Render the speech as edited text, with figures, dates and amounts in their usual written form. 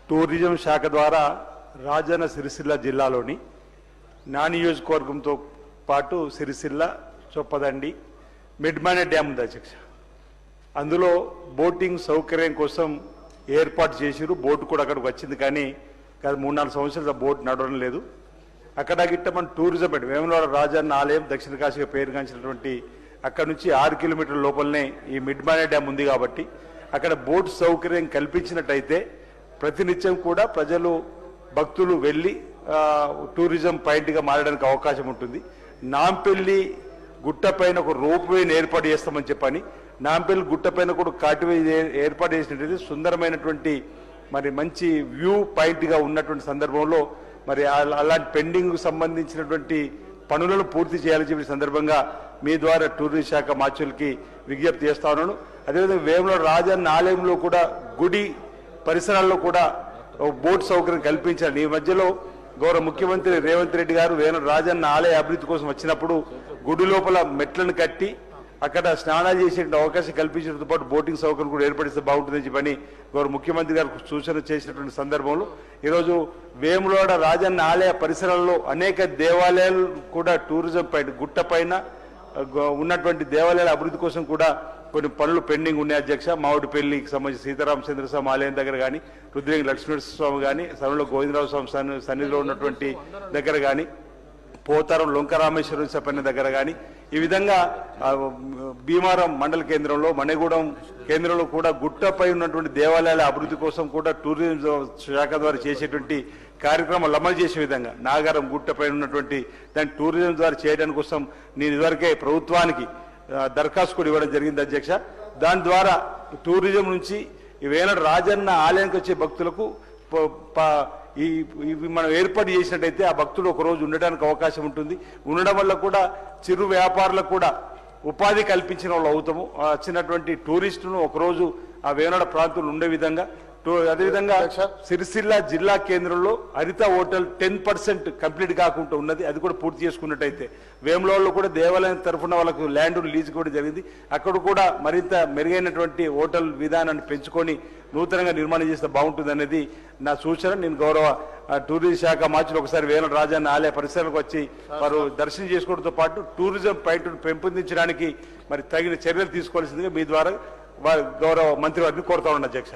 Tourism శాఖ ద్వారా రాజన్న సిరిసిల్ల జిల్లాలోని నా నియోజకవర్గంతో పాటు సిరిసిల్ల, చొప్పదండి, మిడ్మానే డ్యామ్ ఉంది అధ్యక్ష. అందులో బోటింగ్ సౌకర్యం కోసం ఏర్పాటు చేసిరు. బోటు కూడా అక్కడికి వచ్చింది, కానీ గత 3-4 సంవత్సరాలు బోట్ నడవడం లేదు. అక్కడ గిట్ట మన టూరిజం పెట్టి వేములవాడ రాజన్న ఆలయం దక్షిణ కాశీగా పేరుగాంచినటువంటి అక్కడ నుంచి 6 కిలోమీటర్ల లోపలనే ఈ మిడ్మానే డ్యామ్ ఉంది. కాబట్టి అక్కడ బోట్ సౌకర్యం కల్పించినట్టయితే ప్రతినిత్యం కూడా ప్రజలు, భక్తులు వెళ్ళి టూరిజం పాయింట్గా మారడానికి అవకాశం ఉంటుంది. నాంపల్లి గుట్టపైన ఒక రోప్ వేని ఏర్పాటు చేస్తామని చెప్పని, నాంపల్లి గుట్టపైన కూడా కాటివే ఏర్పాటు చేసినట్లయితే సుందరమైనటువంటి మరి మంచి వ్యూ పాయింట్గా ఉన్నటువంటి సందర్భంలో మరి అలాంటి పెండింగ్ సంబంధించినటువంటి పనులను పూర్తి చేయాలని చెప్పిన సందర్భంగా మీ ద్వారా టూరిజం శాఖ మాచులకి విజ్ఞప్తి చేస్తా ఉన్నాను. అదేవిధంగా వేములవాడ రాజన్న ఆలయంలో కూడా గుడి పరిసరాల్లో కూడా బోట్ సౌకర్యం కల్పించాలి. ఈ మధ్యలో గౌరవ ముఖ్యమంత్రి రేవంత్ రెడ్డి గారు వేములవాడ రాజన్న ఆలయ అభివృద్ధి కోసం వచ్చినప్పుడు గుడి లోపల మెట్లను కట్టి అక్కడ స్నానాలు చేసే అవకాశం కల్పించడంతో పాటు బోటింగ్ సౌకర్యం కూడా ఏర్పడిస్తే బాగుంటుందని చెప్పని గౌరవ ముఖ్యమంత్రి గారు సూచన చేసినటువంటి సందర్భంలో ఈరోజు వేములవాడ రాజన్న ఆలయ పరిసరాల్లో అనేక దేవాలయాలు కూడా టూరిజం పైన గుట్టపైన ఉన్నటువంటి దేవాలయాల అభివృద్ధి కోసం కూడా కొన్ని పనులు పెండింగ్ ఉన్నాయి అధ్యక్ష. మామిడిపల్లికి సంబంధించి సీతారామచంద్ర స్వామి ఆలయం దగ్గర కానీ, రుద్రేంగి లక్ష్మీనరసింహ స్వామి కానీ, సరళ గోవిందరావు స్వామి సన్నిధిలో ఉన్నటువంటి దగ్గర కానీ, పోతారం లొంకరామేశ్వరం చెప్పిన దగ్గర కానీ, ఈ విధంగా భీమారం మండల కేంద్రంలో, మణిగూడెం కేంద్రంలో కూడా గుట్టపై ఉన్నటువంటి దేవాలయాల అభివృద్ధి కోసం కూడా టూరిజం శాఖ ద్వారా చేసేటువంటి కార్యక్రమాలు అమలు చేసే విధంగా నాగారం గుట్టపై ఉన్నటువంటి దాన్ని టూరిజం ద్వారా చేయడానికి కోసం నేను ఇదివరకే ప్రభుత్వానికి దరఖాస్తు కూడా ఇవ్వడం జరిగింది అధ్యక్ష. దాని ద్వారా టూరిజం నుంచి వేనాడు రాజన్న ఆలయానికి వచ్చే భక్తులకు ఇవి మనం ఏర్పాటు చేసినట్టయితే ఆ భక్తులు ఒకరోజు ఉండడానికి అవకాశం ఉంటుంది. ఉండడం వల్ల కూడా చిరు వ్యాపారులకు కూడా ఉపాధి కల్పించిన వాళ్ళు అవుతాము. వచ్చినటువంటి టూరిస్టును ఒకరోజు ఆ వేనాడ ప్రాంతంలో ఉండే విధంగా, అదేవిధంగా సిరిసిల్ల జిల్లా కేంద్రంలో హరిత హోటల్ 10% కంప్లీట్ కాకుండా ఉన్నది. అది కూడా పూర్తి చేసుకున్నట్టయితే వేములవాడలో కూడా దేవాలయం తరఫున వాళ్ళకు ల్యాండ్ లీజ్ కూడా జరిగింది. అక్కడ కూడా మరింత మెరుగైనటువంటి హోటల్ విధానాన్ని పెంచుకొని నూతనంగా నిర్మాణం చేస్తే బాగుంటుంది అనేది నా సూచన. నేను గౌరవ టూరిజం శాఖ మార్చులు ఒకసారి వేములవాడ రాజన్న ఆలయ పరిసరాలకు వచ్చి వారు దర్శనం చేసుకోవడంతో పాటు టూరిజం పాయింట్ను పెంపొందించడానికి మరి తగిన చర్యలు తీసుకోవాల్సిందిగా మీ ద్వారా గౌరవ మంత్రి వారిని కోరుతా ఉన్నాను అధ్యక్ష.